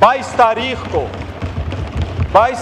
22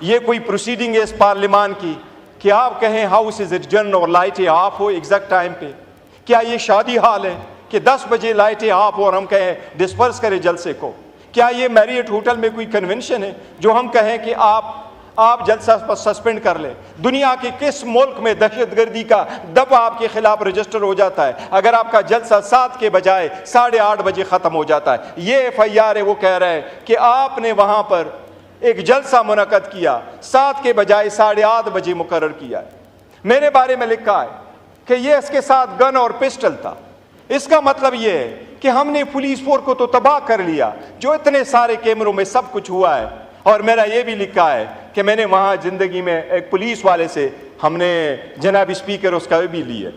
یہ کوئی پروسیڈنگ ہے اس پارلیمان کی کہ آپ کہیں ہاؤس از اڈجرن اور لائٹیں آف ہو ایگزیکٹ ٹائم پہ؟ کیا یہ شادی حال ہے کہ 10 بجے لائٹیں آف ہو اور ہم کہیں ڈسپرس کریں جلسے کو؟ کیا یہ میریٹ ہوٹل میں کوئی کنونشن ہے جو ہم کہیں کہ آپ جلسہ سسپینڈ کر لیں؟ دنیا کے کس ملک میں دہشت گردی کا دفعہ آپ کے خلاف رجسٹر ہو جاتا ہے اگر آپ کا جلسہ 7 کے بجائے 8:30 بجے ختم ہو جاتا ہے؟ یہ FIR ہے، وہ کہہ رہا ہے کہ آپ نے وہاں پر ایک جلسہ منعقد کیا 7 کے بجائے 8:30 بجے مقرر کیا ہے۔ میرے بارے میں لکھا ہے کہ یہ اس کے ساتھ گن اور پسٹل تھا۔ اس کا مطلب یہ ہے کہ ہم نے پولیس فورس کو تو تباہ کر لیا جو اتنے سارے کیمروں میں سب کچھ ہوا ہے۔ اور میرا یہ بھی لکھا ہے کہ میں نے وہاں زندگی میں ایک پولیس والے سے ہم نے جناب اسپیکر اس کا بھی لی ہے۔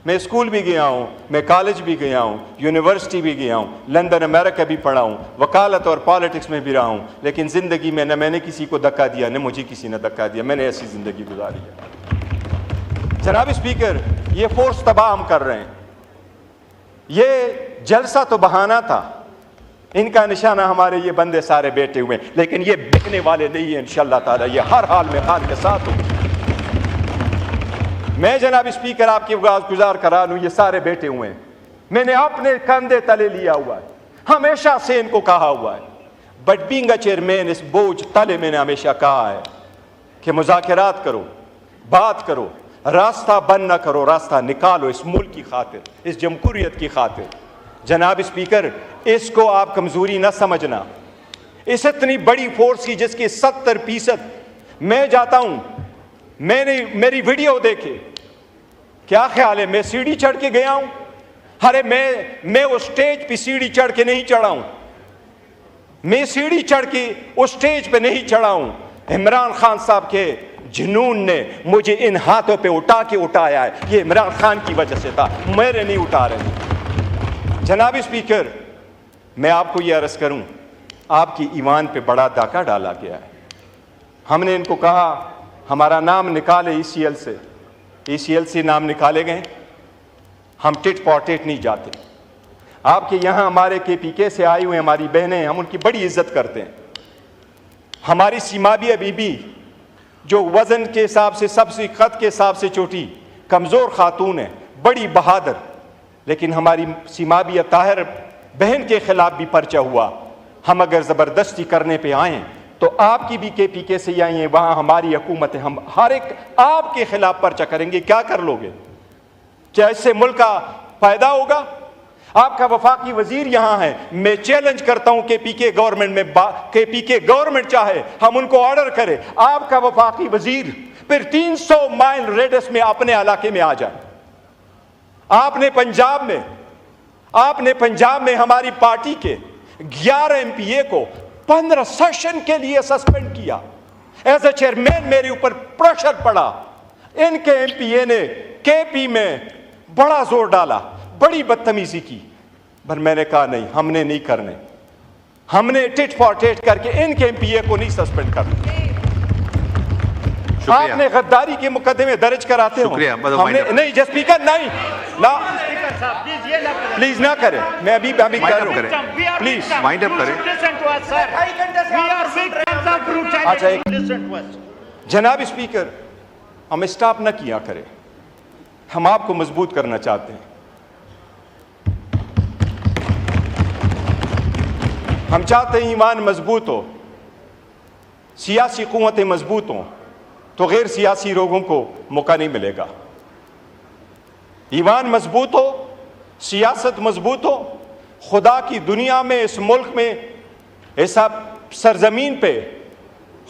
میں اسکول بھی گیا ہوں، میں کالج بھی گیا ہوں، یونیورسٹی بھی گیا ہوں، لندن امریکہ بھی پڑھا ہوں، وکالت اور پالیٹکس میں بھی رہا ہوں، لیکن زندگی میں نہ میں نے کسی کو دھکا دیا نہ مجھے کسی نے دھکا دیا۔ میں نے ایسی زندگی گزاری ہے۔ جناب اسپیکر، یہ فورس تباہ ہم کر رہے ہیں۔ یہ جلسہ تو بہانہ تھا، ان کا نشانہ ہمارے یہ بندے سارے بیٹھے ہوئے ہیں، لیکن یہ بکنے والے نہیں ہیں انشاءاللہ تعالی، یہ ہر حال میں خان کے ساتھ ہوں۔ میں جناب اسپیکر آپ کی گزار کرا لوں، یہ سارے بیٹھے ہوئے ہیں، میں نے اپنے کندھے تلے لیا ہوا ہے، ہمیشہ سے ان کو کہا ہوا ہے، بٹ بینگ اے چیئرمین اس بوجھ تلے میں نے ہمیشہ کہا ہے کہ مذاکرات کرو، بات کرو، راستہ بند نہ کرو، راستہ نکالو اس ملک کی خاطر، اس جمہوریت کی خاطر۔ جناب اسپیکر، اس کو آپ کمزوری نہ سمجھنا، اس اتنی بڑی فورس کی جس کی 70% میں جاتا ہوں، میں نے میری ویڈیو دیکھے، کیا خیال ہے میں سیڑھی چڑھ کے گیا ہوں؟ ارے میں اس سٹیج پہ سیڑھی چڑھ کے نہیں چڑھا ہوں، میں سیڑھی چڑھ کے اس سٹیج پہ نہیں چڑھا ہوں، عمران خان صاحب کے جنون نے مجھے ان ہاتھوں پہ اٹھایا ہے، یہ عمران خان کی وجہ سے تھا، میرے نہیں اٹھا رہے۔ جناب اسپیکر، میں آپ کو یہ عرض کروں، آپ کی ایمان پہ بڑا ڈاکہ ڈالا گیا ہے۔ ہم نے ان کو کہا ہمارا نام نکالے ECL سے نام نکالے گئے، ہم ٹٹ فار ٹٹ نہیں جاتے۔ آپ کے یہاں ہمارے KPK سے آئی ہوئے ہماری بہنیں، ہم ان کی بڑی عزت کرتے ہیں۔ ہماری سیمابیہ بی بی جو وزن کے حساب سے سب سے قد کے حساب سے چھوٹی کمزور خاتون ہے، بڑی بہادر، لیکن ہماری سیمابیہ طاہر بہن کے خلاف بھی پرچہ ہوا۔ ہم اگر زبردستی کرنے پہ آئیں تو آپ کی بھی KPK سے آئی ہیں، وہاں ہماری حکومت ہے، ہم ہر ایک آپ کے خلاف پرچہ کریں گے، کیا کر لو گے؟ کیا اس سے ملک کا فائدہ ہوگا؟ آپ کا وفاقی وزیر یہاں ہے، میں چیلنج کرتا ہوں KPK گورنمنٹ میں، KPK گورنمنٹ چاہے ہم ان کو آرڈر کرے، آپ کا وفاقی وزیر پھر 300 مائل ریڈس میں اپنے علاقے میں آ جائے۔ آپ نے پنجاب میں ہماری پارٹی کے 11 MPA کو 15 سیشن کے لیے سسپینڈ کیا۔ ایز اے چیئرمین میرے اوپر پریشر پڑا، ان کے MPA نے KP میں بڑا زور ڈالا، بڑی بدتمیزی کی، پر میں نے کہا نہیں، ہم نے نہیں کرنے، ہم نے ٹٹ فار ٹٹ کر کے ان کے MPA کو نہیں سسپینڈ کرنا۔ آپ نے غداری کے مقدمے درج کراتے ہو، ہم نے نہیں، جس اسپیکر نہیں، پلیز نہ کریں، میں ابھی کر رہا ہوں، پلیز وائنڈ اپ کریں۔ اچھا جناب اسپیکر، ہم اسٹاپ نہ کیا کریں، ہم آپ کو مضبوط کرنا چاہتے ہیں۔ ہم چاہتے ہیں ایمان مضبوط ہو، سیاسی قوتیں مضبوط ہوں تو غیر سیاسی لوگوں کو موقع نہیں ملے گا۔ ایمان مضبوط ہو، سیاست مضبوط ہو، خدا کی دنیا میں، اس ملک میں، اس سرزمین پہ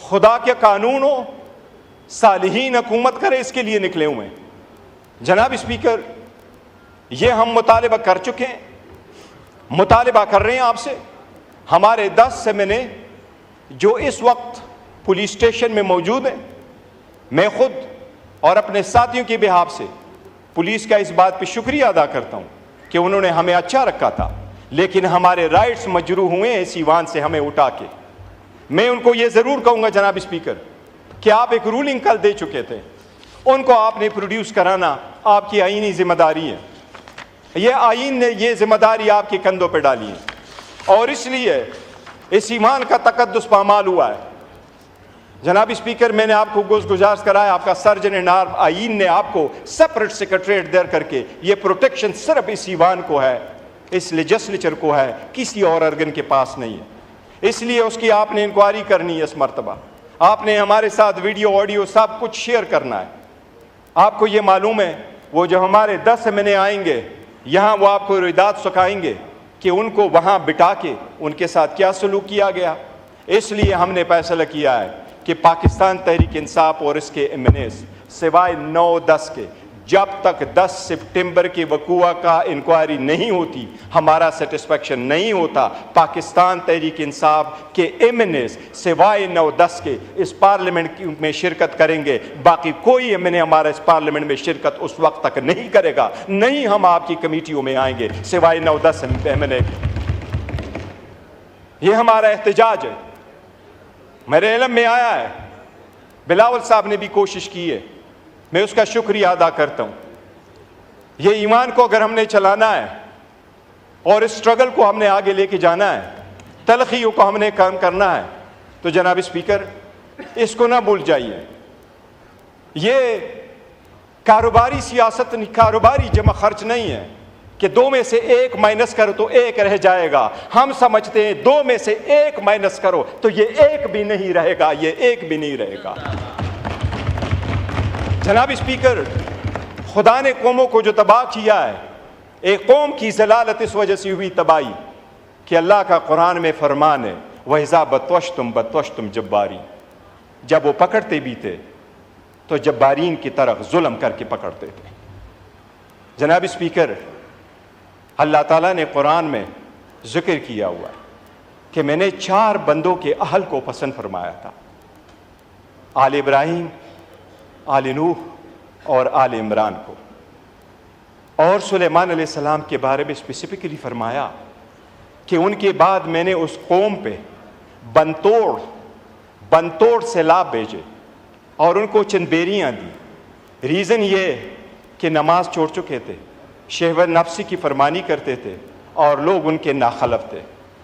خدا کے قانون ہو، صالحین حکومت کرے، اس کے لیے نکلے ہوئے ہیں۔ جناب اسپیکر، یہ ہم مطالبہ کر چکے ہیں، مطالبہ کر رہے ہیں آپ سے۔ ہمارے 10 سیمنے جو اس وقت پولیس اسٹیشن میں موجود ہیں، میں خود اور اپنے ساتھیوں کے بہاف سے پولیس کا اس بات پہ شکریہ ادا کرتا ہوں کہ انہوں نے ہمیں اچھا رکھا تھا، لیکن ہمارے رائٹس مجروح ہوئے ہیں اس ایوان سے ہمیں اٹھا کے۔ میں ان کو یہ ضرور کہوں گا جناب اسپیکر کہ آپ ایک رولنگ کل دے چکے تھے، ان کو آپ نے پروڈیوس کرانا آپ کی آئینی ذمہ داری ہے، یہ آئین نے یہ ذمہ داری آپ کے کندھوں پہ ڈالی ہے، اور اس لیے اس ایمان کا تقدس پامال ہوا ہے۔ جناب اسپیکر، میں نے آپ کو گزارش کرایا، آپ کا سرجن ان آئین نے آپ کو سپریٹ سیکریٹریٹ در کر کے یہ پروٹیکشن صرف اس ایوان کو ہے، اس لیجسلیچر کو ہے، کسی اور ارگن کے پاس نہیں ہے۔ اس لیے اس کی آپ نے انکوائری کرنی ہے، اس مرتبہ آپ نے ہمارے ساتھ ویڈیو آڈیو سب کچھ شیئر کرنا ہے۔ آپ کو یہ معلوم ہے وہ جو ہمارے 10 مہینے آئیں گے یہاں، وہ آپ کو روایات سکھائیں گے کہ ان کو وہاں بٹھا کے ان کے ساتھ کیا سلوک کیا گیا۔ اس لیے ہم نے فیصلہ کیا ہے کہ پاکستان تحریک انصاف اور اس کے ایمنیز سوائے 9-10 کے، جب تک 10 سپٹمبر کے وقوع کا انکوائری نہیں ہوتی ہمارا سیٹسفیکشن نہیں ہوتا۔ پاکستان تحریک انصاف کے ایمنیز سوائے 9-10 کے اس پارلیمنٹ میں شرکت کریں گے، باقی کوئی ایمنے ہمارا اس پارلیمنٹ میں شرکت اس وقت تک نہیں کرے گا، نہیں ہم آپ کی کمیٹیوں میں آئیں گے سوائے 9-10 ایمنے کے۔ یہ ہمارا احتجاج ہے، میرے علم میں آیا ہے، بلاول صاحب نے بھی کوشش کی ہے، میں اس کا شکریہ ادا کرتا ہوں۔ یہ ایمان کو اگر ہم نے چلانا ہے اور اس اسٹرگل کو ہم نے آگے لے کے جانا ہے، تلخیوں کو ہم نے کام کرنا ہے، تو جناب اسپیکر اس کو نہ بھول جائیے، یہ کاروباری سیاست، کاروباری جمع خرچ نہیں ہے کہ 2 میں سے 1 مائنس کرو تو 1 رہ جائے گا۔ ہم سمجھتے ہیں 2 میں سے 1 مائنس کرو تو یہ 1 بھی نہیں رہے گا، یہ 1 بھی نہیں رہے گا۔ جناب اسپیکر، خدا نے قوموں کو جو تباہ کیا ہے، ایک قوم کی ضلالت اس وجہ سے ہوئی تباہی کہ اللہ کا قرآن میں فرمان ہے، وَإِذَا بَطَشْتُمْ بَطَشْتُمْ جَبَّارِينَ، جب وہ پکڑتے بھی تھے تو جبارین کی طرح ظلم کر کے پکڑتے تھے۔ جناب اسپیکر، اللہ تعالیٰ نے قرآن میں ذکر کیا ہوا ہے کہ میں نے 4 بندوں کے اہل کو پسند فرمایا تھا، آل ابراہیم، آل نوح اور آل عمران کو، اور سلیمان علیہ السلام کے بارے میں اسپیسیفکلی فرمایا کہ ان کے بعد میں نے اس قوم پہ بنتوڑ سیلاب بھیجے اور ان کو چند بیریاں دی۔ ریزن یہ کہ نماز چھوڑ چکے تھے، شہوت نفسی کی فرمانی کرتے تھے اور لوگ ان کے ناخلف تھے۔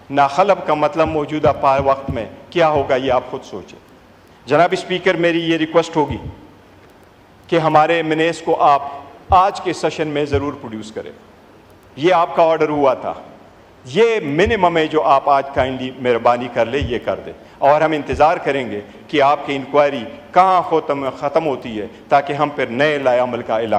ناخلف کا مطلب موجودہ وقت میں کیا ہوگا یہ آپ خود سوچیں۔ جناب اسپیکر، میری یہ ریکویسٹ ہوگی کہ ہمارے منیس کو آپ آج کے سیشن میں ضرور پروڈیوس کریں، یہ آپ کا آرڈر ہوا تھا، یہ منیمم ہے جو آپ آج کائنڈلی مہربانی کر لیں، یہ کر دیں، اور ہم انتظار کریں گے کہ آپ کی انکوائری کہاں ختم ہوتی ہے تاکہ ہم پھر نئے لائے عمل کا اعلان